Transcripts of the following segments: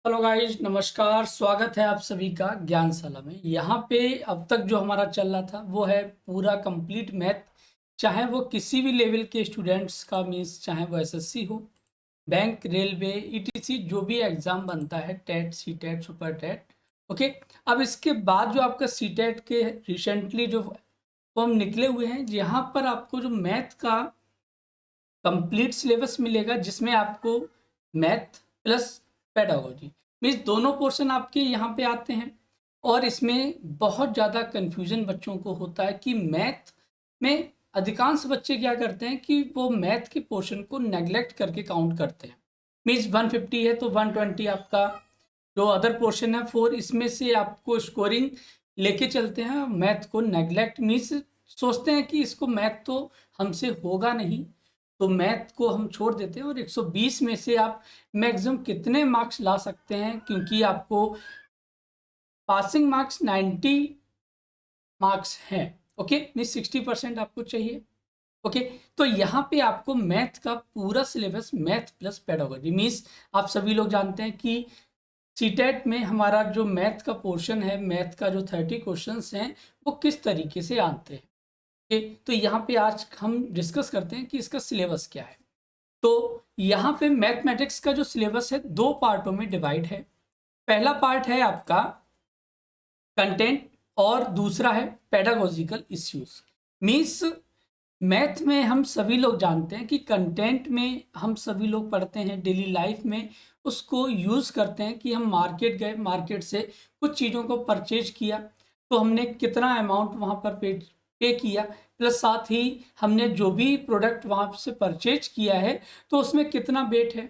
Hello guys, नमस्कार। स्वागत है आप सभी का ज्ञानशाला में। यहाँ पे अब तक जो हमारा चल रहा था वो है पूरा कंप्लीट मैथ। चाहे वो किसी भी लेवल के स्टूडेंट्स का मीन्स, चाहे वो एसएससी हो, बैंक, रेलवे, ईटीसी, जो भी एग्जाम बनता है, TET, C TET, super TET. Okay. अब इसके बाद जो आपका सी टेट के रिसेंटली जो फॉर्म निकले हुए हैं, यहाँ पर आपको जो मैथ का कंप्लीट सिलेबस मिलेगा, जिसमें आपको मैथ प्लस पेडागोजी मीन्स दोनों पोर्शन आपके यहाँ पे आते हैं। और इसमें बहुत ज़्यादा कंफ्यूजन बच्चों को होता है कि मैथ में अधिकांश बच्चे क्या करते हैं कि वो मैथ के पोर्शन को नेग्लेक्ट करके काउंट करते हैं। मीन्स 150 है तो 120 आपका जो अदर पोर्शन है 4, इसमें से आपको स्कोरिंग लेके चलते हैं। मैथ को नेग्लेक्ट मीन्स सोचते हैं कि इसको मैथ तो हमसे होगा नहीं, तो मैथ को हम छोड़ देते हैं। और 120 में से आप मैक्सिमम कितने मार्क्स ला सकते हैं, क्योंकि आपको पासिंग मार्क्स 90 मार्क्स हैं। ओके, मीन 60% आपको चाहिए। ओके, तो यहाँ पे आपको मैथ का पूरा syllabus math plus pedagogy means, आप सभी लोग जानते हैं कि सीटेट में हमारा जो मैथ का पोर्शन है, मैथ का जो 30 क्वेश्चंस हैं, वो किस तरीके से आते हैं। ओके, तो यहाँ पे आज हम डिस्कस करते हैं कि इसका सिलेबस क्या है। तो यहाँ पे मैथमेटिक्स का जो सिलेबस है दो पार्टों में डिवाइड है। पहला पार्ट है आपका कंटेंट और दूसरा है पेडागोजिकल इश्यूज। मीन्स मैथ में हम सभी लोग जानते हैं कि कंटेंट में हम सभी लोग पढ़ते हैं डेली लाइफ में, उसको यूज़ करते हैं कि हम मार्केट गए, मार्केट से कुछ चीज़ों को परचेज किया, तो हमने कितना अमाउंट वहाँ पर पे किया, प्लस साथ ही हमने जो भी प्रोडक्ट वहाँ से परचेज किया है तो उसमें कितना वेट है।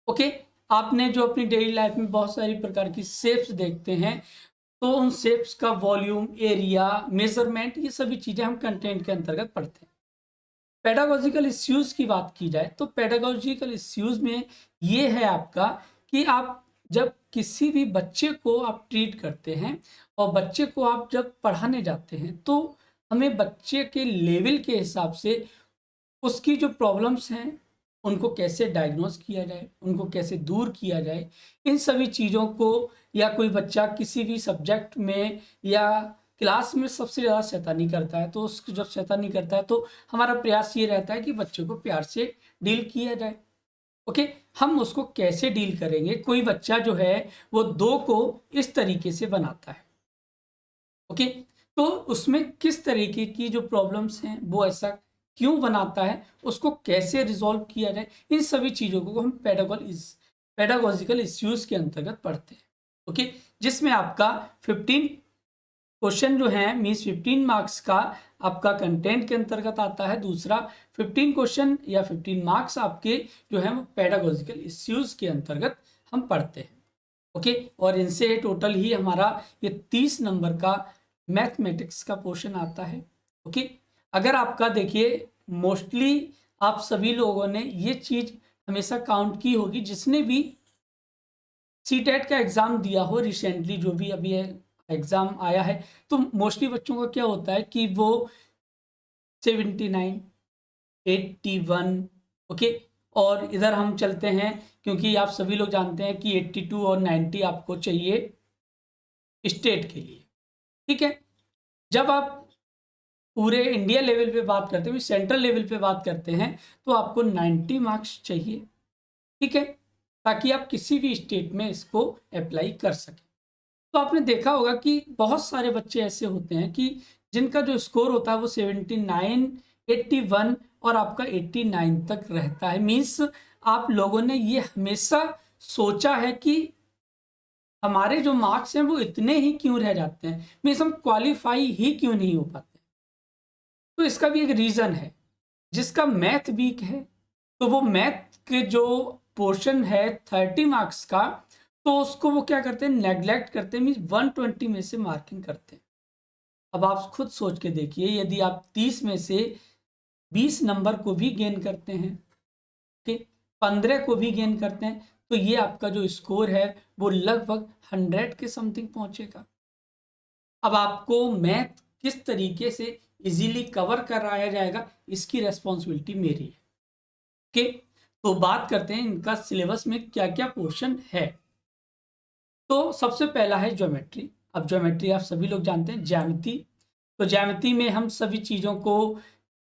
ओके, आपने जो अपनी डेली लाइफ में बहुत सारी प्रकार की शेप्स देखते हैं, तो उन शेप्स का वॉल्यूम, एरिया, मेजरमेंट, ये सभी चीज़ें हम कंटेंट के अंतर्गत पढ़ते हैं। पेडागोजिकल इश्यूज की बात की जाए तो पेडागोजिकल इश्यूज में ये है आपका कि आप जब किसी भी बच्चे को आप ट्रीट करते हैं और बच्चे को आप जब पढ़ाने जाते हैं, तो हमें बच्चे के लेवल के हिसाब से उसकी जो प्रॉब्लम्स हैं उनको कैसे डायग्नोज किया जाए, उनको कैसे दूर किया जाए, इन सभी चीज़ों को। या कोई बच्चा किसी भी सब्जेक्ट में या क्लास में सबसे ज़्यादा शैतानी करता है, तो उसको जब शैतानी करता है तो हमारा प्रयास ये रहता है कि बच्चे को प्यार से डील किया जाए। ओके, हम उसको कैसे डील करेंगे। कोई बच्चा जो है वो दो को इस तरीके से बनाता है। ओके, तो उसमें किस तरीके की जो प्रॉब्लम्स हैं वो ऐसा क्यों बनाता है, उसको कैसे रिजॉल्व किया जाए, इन सभी चीज़ों को हम पेडागोजिकल इश्यूज के अंतर्गत पढ़ते हैं। ओके, जिसमें आपका 15 क्वेश्चन जो है मीन्स 15 मार्क्स का आपका कंटेंट के अंतर्गत आता है। दूसरा 15 क्वेश्चन या 15 मार्क्स आपके जो है वो पेडागोजिकल इश्यूज के अंतर्गत हम पढ़ते हैं। ओके, और इनसे टोटल ही हमारा ये 30 नंबर का मैथमेटिक्स का पोर्शन आता है। ओके, अगर आपका देखिए मोस्टली आप सभी लोगों ने ये चीज़ हमेशा काउंट की होगी, जिसने भी सीटेट का एग्ज़ाम दिया हो रिसेंटली, जो भी अभी एग्ज़ाम आया है, तो मोस्टली बच्चों का क्या होता है कि वो 79, 81। ओके, और इधर हम चलते हैं, क्योंकि आप सभी लोग जानते हैं कि 82 और 90 आपको चाहिए स्टेट के लिए। ठीक है, जब आप पूरे इंडिया लेवल पे बात करते हैं, सेंट्रल लेवल पे बात करते हैं, तो आपको 90 मार्क्स चाहिए। ठीक है, ताकि आप किसी भी स्टेट में इसको अप्लाई कर सकें। तो आपने देखा होगा कि बहुत सारे बच्चे ऐसे होते हैं कि जिनका जो स्कोर होता है वो 79, 81 और आपका 89 तक रहता है। मीन्स आप लोगों ने ये हमेशा सोचा है कि हमारे जो मार्क्स हैं वो इतने ही क्यों रह जाते हैं, मीन्स हम क्वालिफाई ही क्यों नहीं हो पाते। तो इसका भी एक रीज़न है। जिसका मैथ वीक है, तो वो मैथ के जो पोर्शन है 30 मार्क्स का, तो उसको वो क्या करते हैं, नेग्लेक्ट करते हैं, मीन्स 120 में से मार्किंग करते हैं। अब आप खुद सोच के देखिए, यदि आप 30 में से 20 नंबर को भी गेन करते हैं, ठीक, 15 को भी गेन करते हैं, तो ये आपका जो स्कोर है वो लगभग 100 के समथिंग पहुंचेगा। अब आपको मैथ किस तरीके से इजीली कवर कराया जाएगा, इसकी रेस्पॉन्सिबिलिटी मेरी है। ओके, तो बात करते हैं इनका सिलेबस में क्या क्या पोर्शन है। तो सबसे पहला है ज्योमेट्री। अब ज्योमेट्री आप सभी लोग जानते हैं, ज्यामिति। तो ज्यामिति में हम सभी चीज़ों को,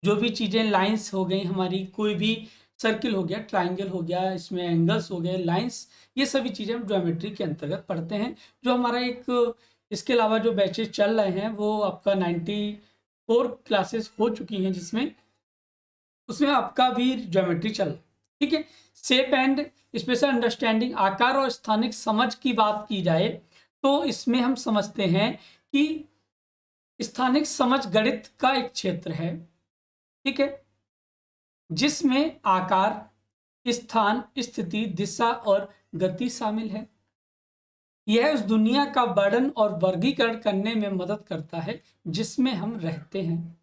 जो भी चीज़ें लाइंस हो गई हमारी, कोई भी सर्किल हो गया, ट्राइंगल हो गया, इसमें एंगल्स हो गए, लाइंस, ये सभी चीज़ें हम ज्योमेट्री के अंतर्गत पढ़ते हैं। जो हमारा एक, इसके अलावा जो बैचेज चल रहे हैं वो आपका 94 क्लासेस हो चुकी हैं, जिसमें उसमें आपका भी ज्योमेट्री चल रहा है। ठीक है। शेप एंड स्पेशल अंडरस्टैंडिंग, आकार और स्थानिक समझ की बात की जाए तो इसमें हम समझते हैं कि स्थानिक समझ गणित का एक क्षेत्र है। ठीक है, जिसमें आकार, स्थान, स्थिति, दिशा और गति शामिल है। यह उस दुनिया का वर्णन और वर्गीकरण करने में मदद करता है जिसमें हम रहते हैं।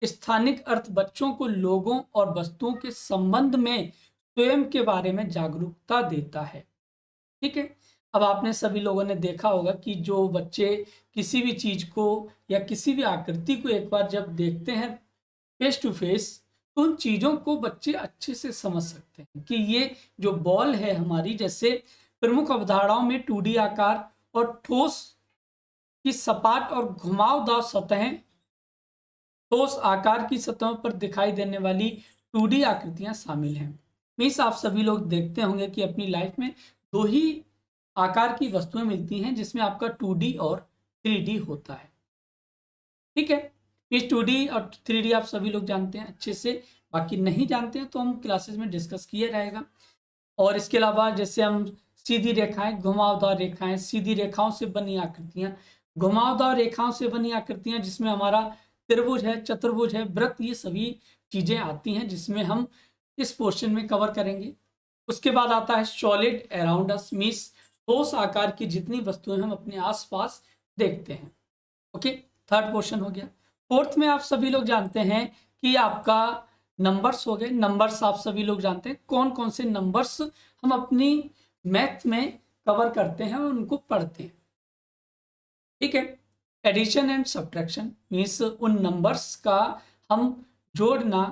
स्थानिक अर्थ बच्चों को लोगों और वस्तुओं के संबंध में स्वयं के बारे में जागरूकता देता है। ठीक है। अब आपने सभी लोगों ने देखा होगा कि जो बच्चे किसी भी चीज को या किसी भी आकृति को एक बार जब देखते हैं फेस टू फेस, तो उन चीजों को बच्चे अच्छे से समझ सकते हैं कि ये जो बॉल है हमारी, जैसे प्रमुख अवधारणाओं में 2D आकार और ठोस की सपाट और घुमावदार सतहें, ठोस आकार की सतहों पर दिखाई देने वाली 2D आकृतियां शामिल हैं। मीन्स आप सभी लोग देखते होंगे कि अपनी लाइफ में दो ही आकार की वस्तुएं मिलती हैं, जिसमें आपका 2D और 3D होता है। ठीक है। इस 2D और 3D आप सभी लोग जानते हैं अच्छे से, बाकी नहीं जानते हैं तो हम क्लासेस में डिस्कस किया जाएगा। और इसके अलावा जैसे हम सीधी रेखाएं, घुमावदार रेखाएं, सीधी रेखाओं से बनी आकृतियां, घुमावदार रेखाओं से बनी आकृतियां, जिसमें हमारा त्रिभुज है, चतुर्भुज है, वृत्त, ये सभी चीजें आती हैं जिसमें हम इस पोर्शन में कवर करेंगे। उसके बाद आता है सॉलिड अराउंड अस, मींस ठोस आकार की जितनी वस्तुएं हम अपने आसपास देखते हैं। ओके, थर्ड पोर्शन हो गया। फोर्थ में आप सभी लोग जानते हैं कि आपका नंबर्स हो गए। नंबर्स आप सभी लोग जानते हैं कौन कौन से नंबर्स हम अपनी मैथ में कवर करते हैं और उनको पढ़ते हैं। ठीक है। एडिशन एंड सब्ट्रैक्शन मीन्स उन नंबर्स का हम जोड़ना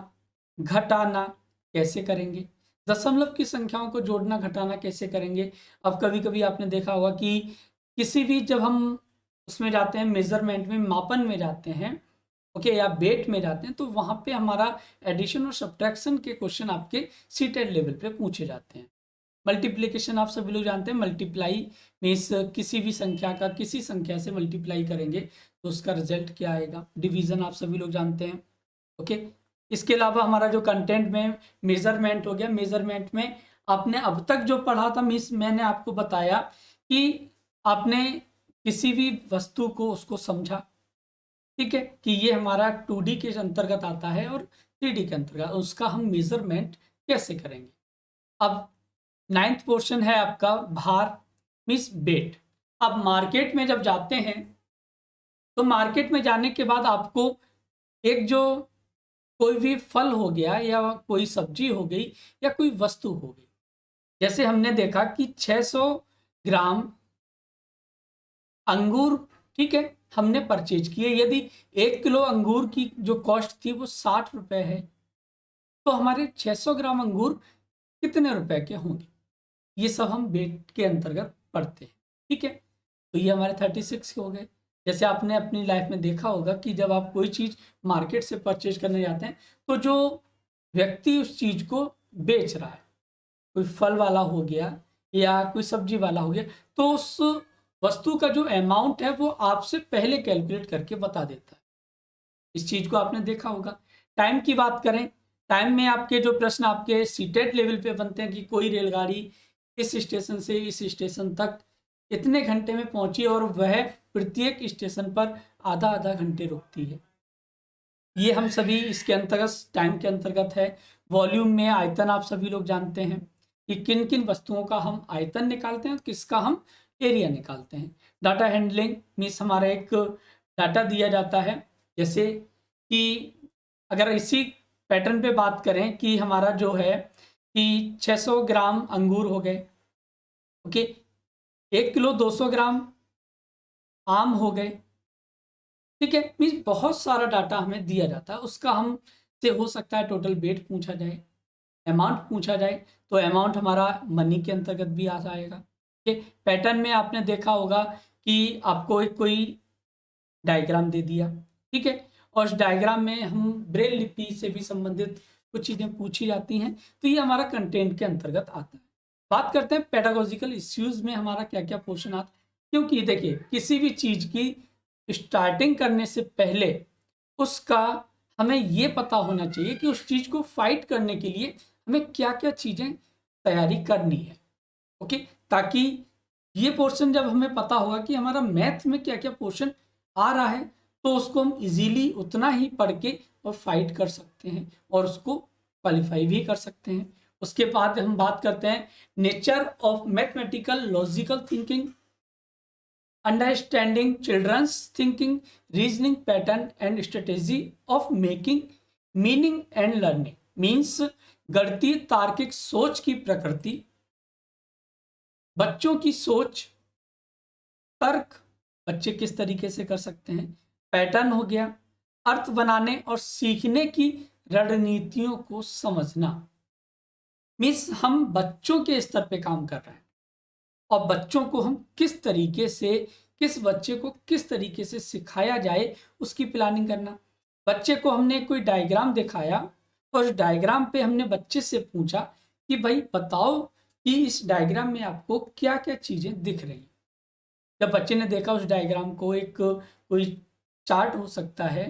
घटाना कैसे करेंगे, दशमलव की संख्याओं को जोड़ना घटाना कैसे करेंगे। अब कभी कभी आपने देखा होगा कि किसी भी, जब हम उसमें जाते हैं मेजरमेंट में, मापन में जाते हैं, ओके, या वेट में जाते हैं, तो वहां पे हमारा एडिशन और सब्ट्रैक्शन के क्वेश्चन आपके सीटेड लेवल पे पूछे जाते हैं। मल्टीप्लिकेशन आप सभी लोग जानते हैं, मल्टीप्लाई मीन्स किसी भी संख्या का किसी संख्या से मल्टीप्लाई करेंगे तो उसका रिजल्ट क्या आएगा। डिवीजन आप सभी लोग जानते हैं। ओके, इसके अलावा हमारा जो कंटेंट में मेजरमेंट हो गया, मेजरमेंट में आपने अब तक जो पढ़ा था, मीन्स मैंने आपको बताया कि आपने किसी भी वस्तु को उसको समझा, ठीक है, कि ये हमारा 2D के अंतर्गत आता है और 3D के अंतर्गत, उसका हम मेजरमेंट कैसे करेंगे। अब नाइन्थ पोर्शन है आपका भार मीन्स वेट। अब मार्केट में जब जाते हैं तो मार्केट में जाने के बाद आपको एक जो कोई भी फल हो गया या कोई सब्जी हो गई या कोई वस्तु हो गई, जैसे हमने देखा कि 600 ग्राम अंगूर, ठीक है, हमने परचेज किए। यदि 1 किलो अंगूर की जो कॉस्ट थी वो 60 रुपए है, तो हमारे 600 ग्राम अंगूर कितने रुपए के होंगे, ये सब हम वेट के अंतर्गत पढ़ते हैं। ठीक है, तो ये हमारे 36 हो गए। जैसे आपने अपनी लाइफ में देखा होगा कि जब आप कोई चीज़ मार्केट से परचेज करने जाते हैं तो जो व्यक्ति उस चीज़ को बेच रहा है, कोई फल वाला हो गया या कोई सब्जी वाला हो गया, तो उस वस्तु का जो अमाउंट है वो आपसे पहले कैलकुलेट करके बता देता है। इस चीज़ को आपने देखा होगा। टाइम की बात करें, टाइम में आपके जो प्रश्न आपके सीटेड लेवल पे बनते हैं कि कोई रेलगाड़ी इस स्टेशन से इस स्टेशन तक इतने घंटे में पहुंची और वह प्रत्येक स्टेशन पर आधा आधा घंटे रुकती है, ये हम सभी इसके अंतर्गत, टाइम के अंतर्गत है। वॉल्यूम में आयतन आप सभी लोग जानते हैं कि किन किन वस्तुओं का हम आयतन निकालते हैं, किसका हम एरिया निकालते हैं। डाटा हैंडलिंग मीन्स हमारा एक डाटा दिया जाता है, जैसे कि अगर इसी पैटर्न पे बात करें कि हमारा जो है कि 600 ग्राम अंगूर हो गए, ओके, 1 किलो 200 ग्राम आम हो गए, ठीक है, मीन्स बहुत सारा डाटा हमें दिया जाता है। उसका हम से हो सकता है टोटल वेट पूछा जाए, अमाउंट पूछा जाए, तो अमाउंट हमारा मनी के अंतर्गत भी आ जाएगा। पैटर्न में आपने देखा होगा कि आपको एक कोई डायग्राम दे दिया, ठीक है, और उस डायग्राम में हम ब्रेल लिपि से भी संबंधित कुछ चीजें पूछी जाती हैं, तो ये हमारा कंटेंट के अंतर्गत आता है। बात करते हैं पेडागोजिकल इश्यूज में हमारा क्या क्या पोर्शन आता है, क्योंकि देखिए किसी भी चीज की स्टार्टिंग करने से पहले उसका हमें ये पता होना चाहिए कि उस चीज को फाइट करने के लिए हमें क्या क्या चीजें तैयारी करनी है। ओके, ताकि ये पोर्शन जब हमें पता होगा कि हमारा मैथ में क्या क्या पोर्शन आ रहा है, तो उसको हम इजीली उतना ही पढ़ के और फाइट कर सकते हैं और उसको क्वालिफाई भी कर सकते हैं। उसके बाद हम बात करते हैं nature of mathematical logical thinking, understanding children's thinking, reasoning pattern and strategy of making meaning and learning. Means गणितीय तार्किक सोच की प्रकृति, बच्चों की सोच, तर्क बच्चे किस तरीके से कर सकते हैं, पैटर्न हो गया, अर्थ बनाने और सीखने की रणनीतियों को समझना। मीन्स हम बच्चों के स्तर पे काम कर रहे हैं और बच्चों को हम किस तरीके से, किस बच्चे को किस तरीके से सिखाया जाए उसकी प्लानिंग करना। बच्चे को हमने कोई डायग्राम दिखाया और उस डायग्राम पे हमने बच्चे से पूछा कि भाई बताओ कि इस डायग्राम में आपको क्या क्या चीजें दिख रही हैं। जब बच्चे ने देखा उस डायग्राम को, एक कोई चार्ट हो सकता है,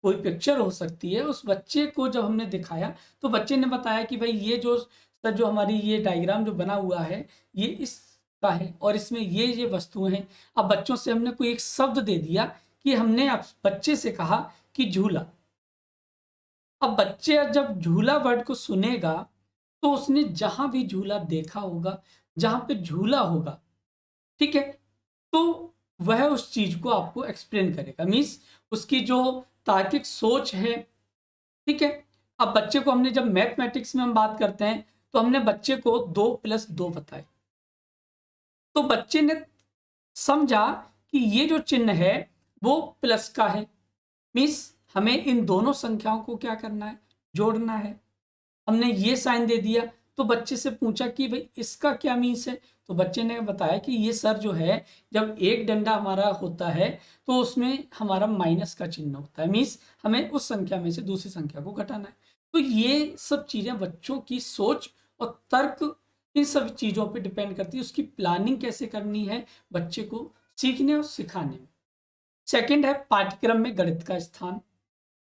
कोई पिक्चर हो सकती है, उस बच्चे को जब हमने दिखाया तो बच्चे ने बताया कि भाई ये जो सर जो हमारी ये डायग्राम जो बना हुआ है ये इसका है और इसमें ये वस्तुएं हैं। अब बच्चों से हमने कोई एक शब्द दे दिया कि हमने बच्चे से कहा कि झूला। अब बच्चे जब झूला वर्ड को सुनेगा तो उसने जहां भी झूला देखा होगा, जहां पे झूला होगा, ठीक है, तो वह उस चीज को आपको एक्सप्लेन करेगा। मीन्स उसकी जो तार्किक सोच है, ठीक है। अब बच्चे को हमने जब मैथमेटिक्स में हम बात करते हैं तो हमने बच्चे को 2+2 बताए, तो बच्चे ने समझा कि ये जो चिन्ह है वो प्लस का है। मीन्स हमें इन दोनों संख्याओं को क्या करना है, जोड़ना है। हमने ये साइन दे दिया तो बच्चे से पूछा कि भाई इसका क्या मीन्स है, तो बच्चे ने बताया कि ये सर जो है जब एक डंडा हमारा होता है तो उसमें हमारा माइनस का चिन्ह होता है। मीन्स हमें उस संख्या में से दूसरी संख्या को घटाना है। तो ये सब चीजें बच्चों की सोच और तर्क, इन सब चीजों पे डिपेंड करती है उसकी प्लानिंग कैसे करनी है बच्चे को सीखने और सिखाने में। सेकंड है पाठ्यक्रम में गणित का स्थान।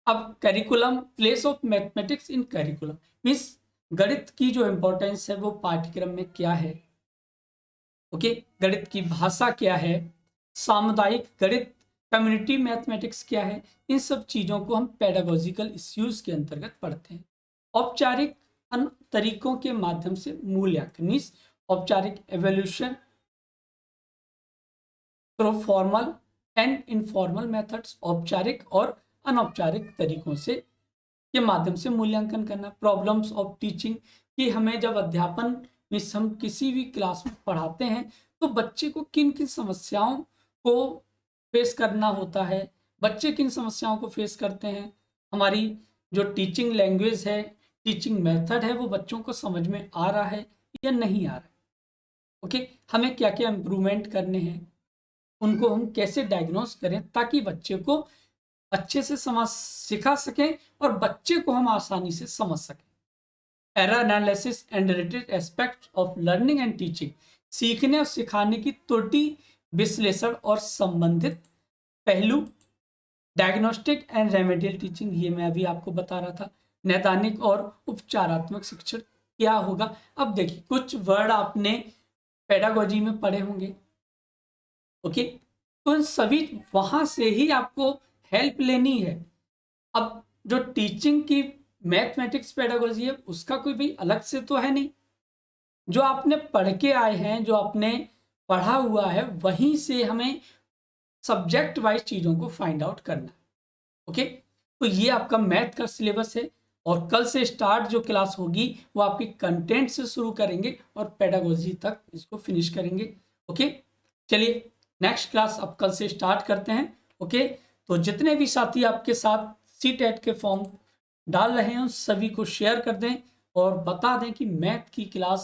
अब curriculum, place of mathematics in curriculum. Means गणित की जो इंपॉर्टेंस है वो पाठ्यक्रम में क्या है, ओके, गणित की भाषा क्या है, सामुदायिक गणित, कम्युनिटी मैथमेटिक्स क्या है, इन सब चीजों को हम पेडागोजिकल इश्यूज के अंतर्गत पढ़ते हैं। औपचारिक तरीकों के माध्यम से मूल्यांकन, मीन्स औपचारिक evolution through formal and informal methods, औपचारिक और अनौपचारिक तरीकों से के माध्यम से मूल्यांकन करना। प्रॉब्लम्स ऑफ टीचिंग, कि हमें जब अध्यापन में हम किसी भी क्लास में पढ़ाते हैं तो बच्चे को किन किन समस्याओं को फेस करना होता है, बच्चे किन समस्याओं को फेस करते हैं, हमारी जो टीचिंग लैंग्वेज है, टीचिंग मेथड है, वो बच्चों को समझ में आ रहा है या नहीं आ रहा है, ओके, हमें क्या क्या इम्प्रूवमेंट करने हैं, उनको हम कैसे डायग्नोस करें ताकि बच्चे को अच्छे से समझ सिखा सकें और बच्चे को हम आसानी से समझ सकें। Error analysis and related aspect of learning and teaching, सीखने और सिखाने की त्रुटि विश्लेषण और संबंधित पहलू। डायग्नोस्टिक एंड रेमेडियल टीचिंग, ये मैं अभी आपको बता रहा था। नैदानिक और उपचारात्मक शिक्षण क्या होगा। अब देखिए कुछ वर्ड आपने पेडागोजी में पढ़े होंगे, ओके, तो इन सभी वहां से ही आपको हेल्प लेनी है। अब जो टीचिंग की मैथमेटिक्स पेडागोजी है उसका कोई भी अलग से तो है नहीं, जो आपने पढ़ के आए हैं, जो आपने पढ़ा हुआ है वहीं से हमें सब्जेक्ट वाइज चीजों को फाइंड आउट करना, ओके। तो ये आपका मैथ का सिलेबस है और कल से स्टार्ट जो क्लास होगी वो आपकी कंटेंट से शुरू करेंगे और पेडागोजी तक इसको फिनिश करेंगे, ओके। चलिए नेक्स्ट क्लास अब कल से स्टार्ट करते हैं, ओके। तो जितने भी साथी आपके साथ CTET के फॉर्म डाल रहे हैं उन सभी को शेयर कर दें और बता दें कि मैथ की क्लास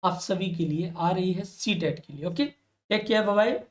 आप सभी के लिए आ रही है सीटेट के लिए। Okay, take care, bye bye.